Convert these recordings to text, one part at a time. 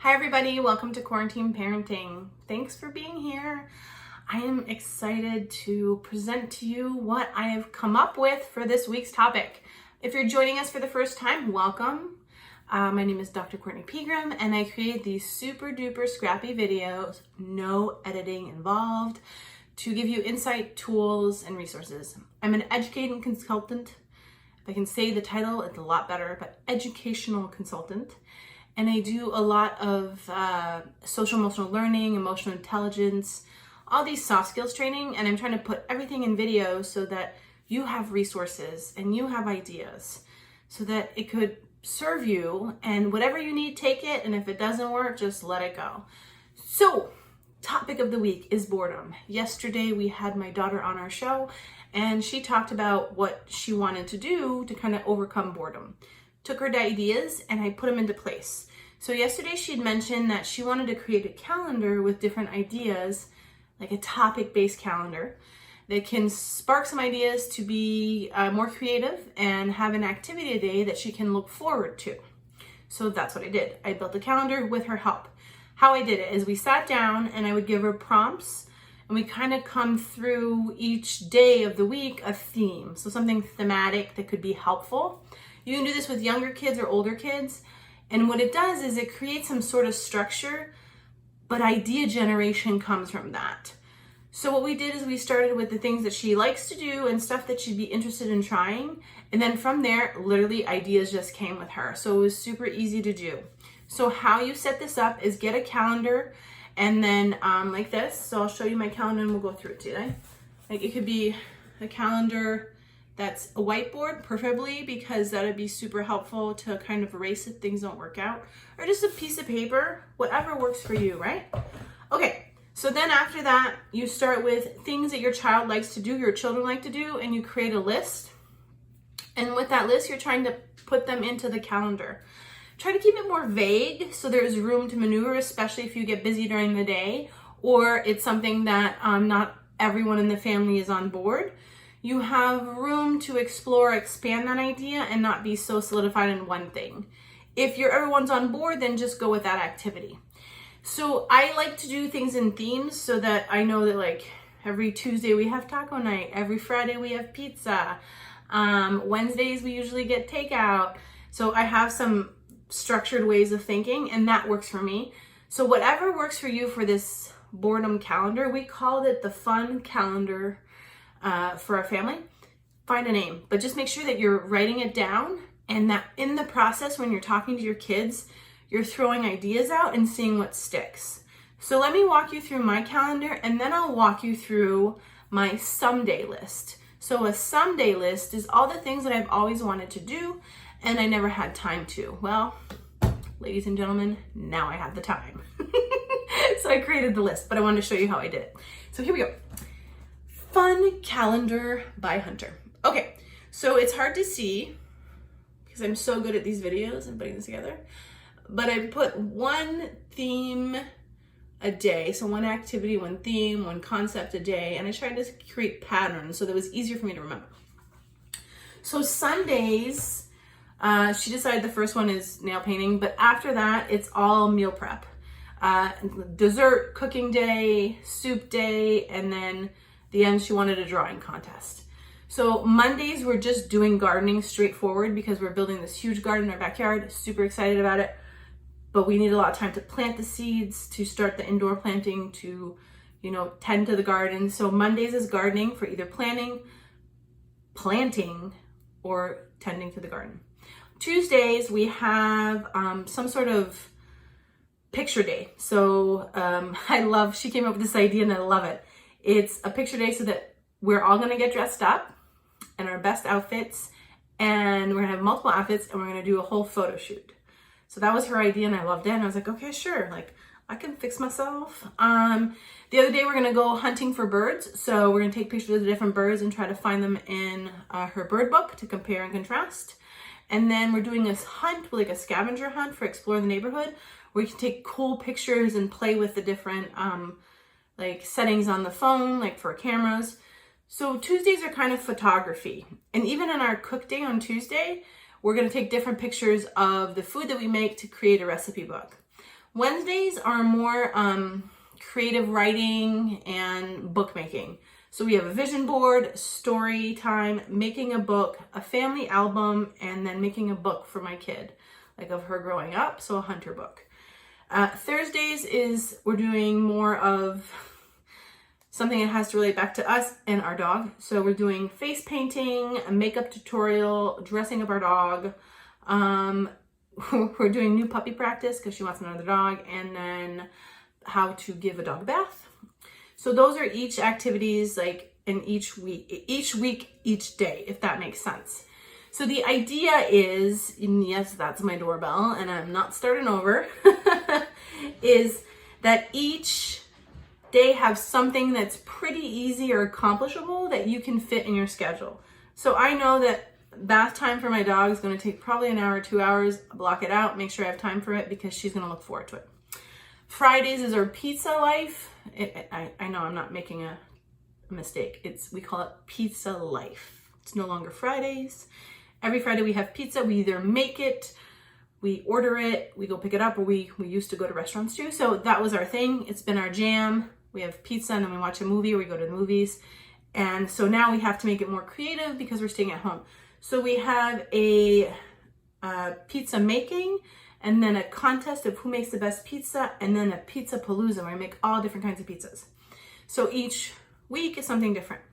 Hi everybody, welcome to Quarantine Parenting. Thanks for being here. I am excited to present to you what I have come up with for this week's topic. If you're joining us for the first time, welcome. My name is Dr. Courtney Pegram and I create these super duper scrappy videos, no editing involved, to give you insight, tools, and resources. I'm an educating consultant. If I can say the title, it's a lot better, but educational consultant. And I do a lot of social emotional learning, emotional intelligence, all these soft skills training, and I'm trying to put everything in video so that you have resources and you have ideas so that it could serve you, and whatever you need, take it, and if it doesn't work, just let it go. So, topic of the week is boredom. Yesterday we had my daughter on our show and she talked about what she wanted to do to kind of overcome boredom. Took her ideas and I put them into place. So yesterday she had mentioned that she wanted to create a calendar with different ideas, like a topic-based calendar that can spark some ideas to be more creative and have an activity a day that she can look forward to. So that's what I did. I built a calendar with her help. How I did it is we sat down and I would give her prompts and we kind of come through each day of the week a theme. So something thematic that could be helpful. You can do this with younger kids or older kids. And what it does is it creates some sort of structure, but idea generation comes from that. So what we did is we started with the things that she likes to do and stuff that she'd be interested in trying. And then from there, literally ideas just came with her. So it was super easy to do. So how you set this up is get a calendar and then like this. So I'll show you my calendar and we'll go through it today. Like it could be a calendar that's a whiteboard, preferably, because that would be super helpful to kind of erase if things don't work out, or just a piece of paper, whatever works for you, right? Okay, so then after that, you start with things that your child likes to do, your children like to do, and you create a list. And with that list, you're trying to put them into the calendar. Try to keep it more vague so there's room to maneuver, especially if you get busy during the day, or it's something that not everyone in the family is on board. You have room to explore, expand that idea, and not be so solidified in one thing. If everyone's on board, then just go with that activity. So I like to do things in themes so that I know that like every Tuesday we have taco night, every Friday we have pizza, Wednesdays we usually get takeout. So I have some structured ways of thinking and that works for me. So whatever works for you for this boredom calendar, we called it the fun calendar for our family. Find a name, but just make sure that you're writing it down and that in the process when you're talking to your kids, you're throwing ideas out and seeing what sticks. So let me walk you through my calendar and then I'll walk you through my someday list. So a someday list is all the things that I've always wanted to do and I never had time to. Well, ladies and gentlemen, now I have the time. So I created the list, but I wanted to show you how I did it. So here we go. Fun calendar by Hunter. Okay, so it's hard to see because I'm so good at these videos and putting this together, but I put one theme a day. So one activity, one theme, one concept a day, and I tried to create patterns so that it was easier for me to remember. So Sundays, she decided the first one is nail painting, but after that, it's all meal prep. Dessert, cooking day, soup day, and then the end she wanted a drawing contest. So Mondays we're just doing gardening straightforward because we're building this huge garden in our backyard, super excited about it, but we need a lot of time to plant the seeds, to start the indoor planting, to tend to the garden. So Mondays is gardening for either planting, or tending to the garden. Tuesdays we have some sort of picture day. So she came up with this idea and I love it. It's a picture day so that we're all gonna get dressed up in our best outfits and we're gonna have multiple outfits and we're gonna do a whole photo shoot. So that was her idea and I loved it. And I was like, okay, sure. Like I can fix myself. The other day we're gonna go hunting for birds. So we're gonna take pictures of the different birds and try to find them in her bird book to compare and contrast. And then we're doing this hunt, like a scavenger hunt for Explore the Neighborhood, where you can take cool pictures and play with the different like settings on the phone, like for cameras. So Tuesdays are kind of photography. And even in our cook day on Tuesday, we're gonna take different pictures of the food that we make to create a recipe book. Wednesdays are more creative writing and bookmaking. So we have a vision board, story time, making a book, a family album, and then making a book for my kid, like of her growing up, so a hunter book. Thursdays is we're doing more of something that has to relate back to us and our dog. So we're doing face painting, a makeup tutorial, dressing up our dog. We're doing new puppy practice because she wants another dog, and then how to give a dog a bath. So those are each activities like in each week, each day, if that makes sense. So the idea is, and yes, that's my doorbell and I'm not starting over, is that each day have something that's pretty easy or accomplishable that you can fit in your schedule. So I know that bath time for my dog is going to take probably an hour, 2 hours. Block it out, make sure I have time for it because she's going to look forward to it. Fridays is our pizza life. I know I'm not making a mistake. We call it pizza life. It's no longer Fridays. Every Friday we have pizza. We either make it, we order it, we go pick it up, or we used to go to restaurants too. So that was our thing. It's been our jam. We have pizza and then we watch a movie or we go to the movies. And so now we have to make it more creative because we're staying at home. So we have a pizza making, and then a contest of who makes the best pizza, and then a pizza palooza where I make all different kinds of pizzas. So each week is something different.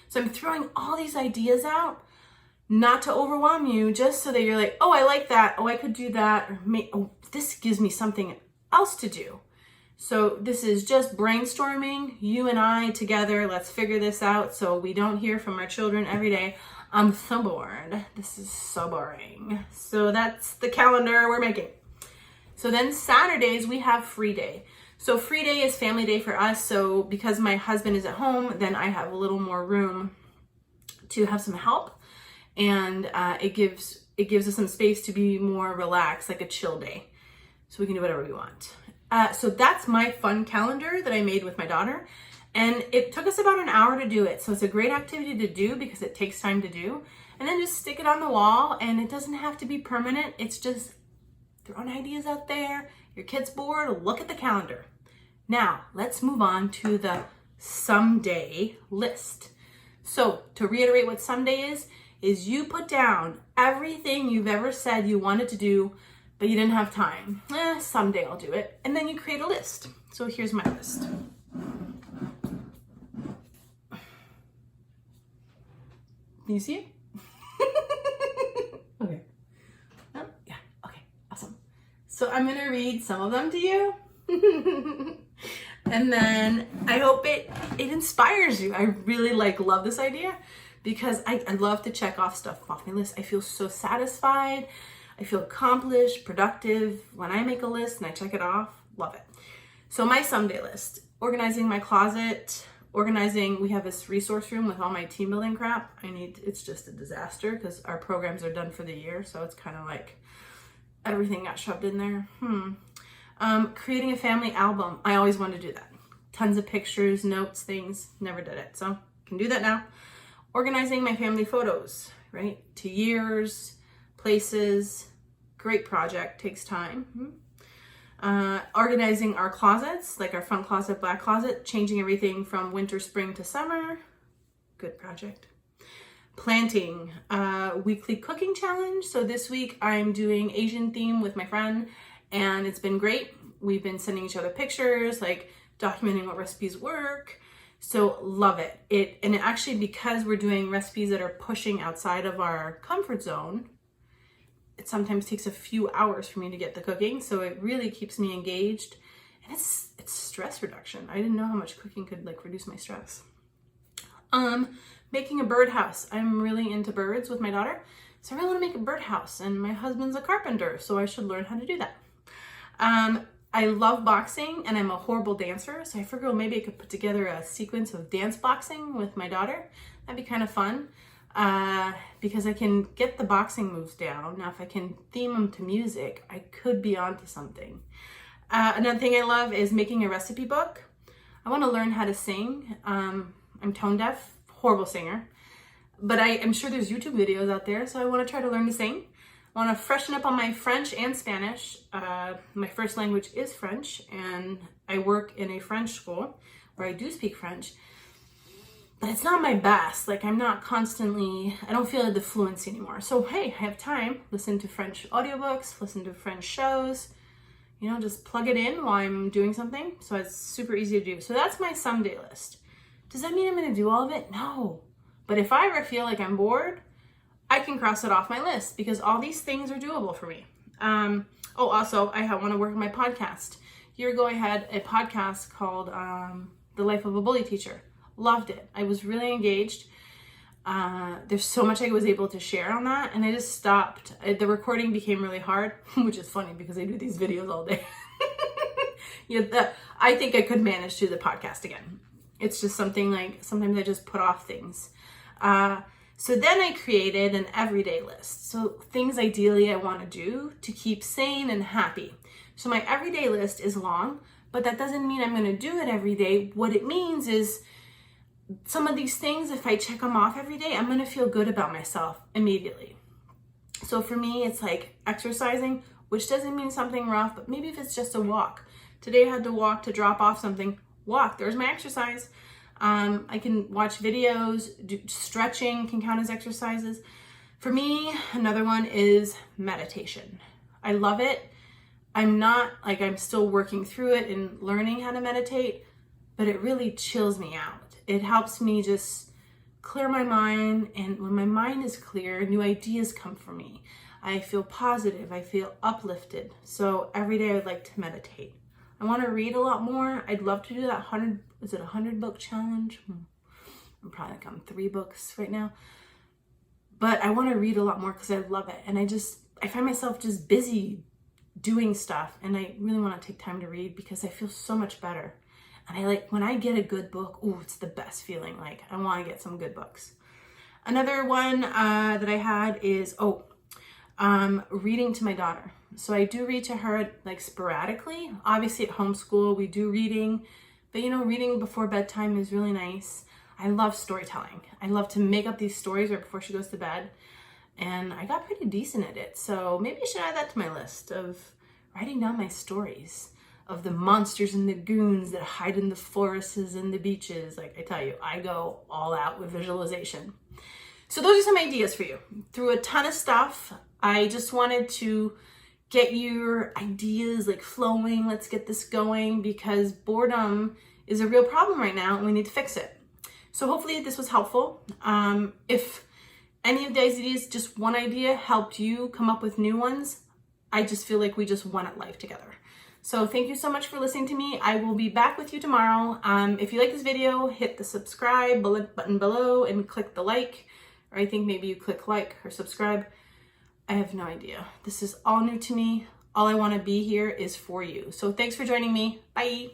So I'm throwing all these ideas out, not to overwhelm you, just so that you're like, oh, I like that. Oh, I could do that. Or this gives me something else to do. So this is just brainstorming, you and I together. Let's figure this out so we don't hear from our children every day. I'm so bored. This is so boring. So that's the calendar we're making. So then Saturdays we have free day. So free day is family day for us. So because my husband is at home, then I have a little more room to have some help. And it gives us some space to be more relaxed, like a chill day. So we can do whatever we want. So that's my fun calendar that I made with my daughter. And it took us about an hour to do it. So it's a great activity to do because it takes time to do. And then just stick it on the wall, and it doesn't have to be permanent. It's just throwing ideas out there. Your kid's bored, look at the calendar. Now, let's move on to the someday list. So to reiterate what someday is you put down everything you've ever said you wanted to do, but you didn't have time. Someday I'll do it. And then you create a list. So here's my list. Can you see it? Okay. Yeah, okay, awesome. So I'm gonna read some of them to you. And then I hope it inspires you. I really love this idea because I love to check off stuff off my list. I feel so satisfied. I feel accomplished, productive when I make a list and I check it off. Love it. So my someday list, organizing my closet, we have this resource room with all my team building crap. It's just a disaster because our programs are done for the year. So it's kind of like everything got shoved in there. Creating a family album. I always wanted to do that. Tons of pictures, notes, things, never did it. So can do that now. Organizing my family photos, right? To years, places, great project, takes time. Organizing our closets, like our front closet, back closet, changing everything from winter, spring to summer. Good project. Planting, weekly cooking challenge. So this week I'm doing Asian theme with my friend and it's been great. We've been sending each other pictures, like documenting what recipes work. So love it. And actually, because we're doing recipes that are pushing outside of our comfort zone, it sometimes takes a few hours for me to get the cooking. So it really keeps me engaged. And it's stress reduction. I didn't know how much cooking could reduce my stress. Making a birdhouse. I'm really into birds with my daughter. So I really want to make a birdhouse. And my husband's a carpenter, so I should learn how to do that. I love boxing and I'm a horrible dancer. So I figured maybe I could put together a sequence of dance boxing with my daughter. That'd be kind of fun. Because I can get the boxing moves down. Now, if I can theme them to music, I could be onto something. Another thing I love is making a recipe book. I want to learn how to sing. I'm tone deaf, horrible singer, but I'm sure there's YouTube videos out there, so I want to try to learn to sing. I want to freshen up on my French and Spanish. My first language is French, and I work in a French school where I do speak French, but it's not my best. Like, I'm not constantly, I don't feel the fluency anymore. So, hey, I have time, listen to French audiobooks, listen to French shows, you know, just plug it in while I'm doing something. So it's super easy to do. So that's my someday list. Does that mean I'm going to do all of it? No. But if I ever feel like I'm bored, I can cross it off my list because all these things are doable for me. Also, I want to work on my podcast. A year ago, I had a podcast called The Life of a Bully Teacher. Loved it. I was really engaged. There's so much I was able to share on that, and I just stopped. The recording became really hard, which is funny because I do these videos all day. I think I could manage to do the podcast again. It's just something like sometimes I just put off things. So then I created an everyday list. So things ideally I want to do to keep sane and happy. So my everyday list is long, but that doesn't mean I'm going to do it every day. What it means is some of these things, if I check them off every day, I'm going to feel good about myself immediately. So for me, it's like exercising, which doesn't mean something rough, but maybe if it's just a walk. Today I had to walk to drop off something. Walk, there's my exercise. I can watch videos, stretching can count as exercises. For me, another one is meditation. I love it. I'm still working through it and learning how to meditate, but it really chills me out. It helps me just clear my mind, and when my mind is clear, new ideas come for me. I feel positive, I feel uplifted. So every day I would like to meditate. I want to read a lot more. I'd love to do that 100 book challenge? I'm probably like on 3 books right now. But I want to read a lot more because I love it. And I find myself just busy doing stuff, and I really want to take time to read because I feel so much better. And when I get a good book, it's the best feeling. Like, I want to get some good books. Another one that I had is, reading to my daughter. So I do read to her like sporadically. Obviously at homeschool, we do reading, but reading before bedtime is really nice. I love storytelling. I love to make up these stories right before she goes to bed. And I got pretty decent at it. So maybe I should add that to my list of writing down my stories of the monsters and the goons that hide in the forests and the beaches. Like I tell you, I go all out with visualization. So those are some ideas for you. Through a ton of stuff, I just wanted to get your ideas like flowing. Let's get this going because boredom is a real problem right now and we need to fix it. So hopefully this was helpful. If any of these ideas, just one idea helped you come up with new ones, I just feel like we just won at life together. So thank you so much for listening to me. I will be back with you tomorrow. If you like this video, hit the subscribe button below and click the like, or I think maybe you click like or subscribe. I have no idea. This is all new to me. All I want to be here is for you. So thanks for joining me. Bye.